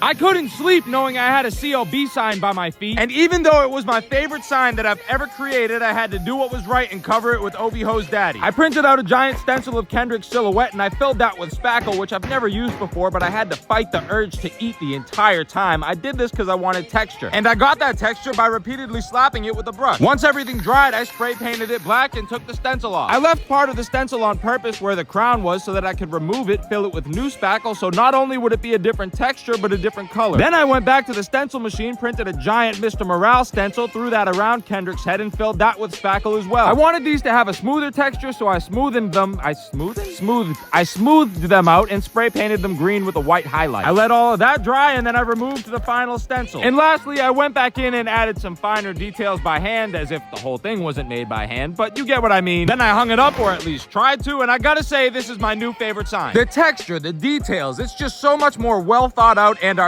I couldn't sleep knowing I had a CLB sign by my feet. And even though it was my favorite sign that I've ever created, I had to do what was right and cover it with Obi-Ho's daddy. I printed out a giant stencil of Kendrick's silhouette and I filled that with spackle, which I've never used before, but I had to fight the urge to eat the entire time. I did this because I wanted texture. And I got that texture by repeatedly slapping it with a brush. Once everything dried, I spray painted it black and took the stencil off. I left part of the stencil on purpose where the crown was so that I could remove it, fill it with new spackle, so not only would it be a different texture, but a different color. Then I went back to the stencil machine, printed a giant Mr. Morale stencil, threw that around Kendrick's head, and filled that with spackle as well. I wanted these to have a smoother texture, so I smoothed them out and spray painted them green with a white highlight. I let all of that dry, and then I removed the final stencil. And lastly, I went back in and added some finer details by hand, as if the whole thing wasn't made by hand, but you get what I mean. Then I hung it up, or at least tried to, and I gotta say, this is my new favorite sign. The texture, the details, it's just so much more well thought out and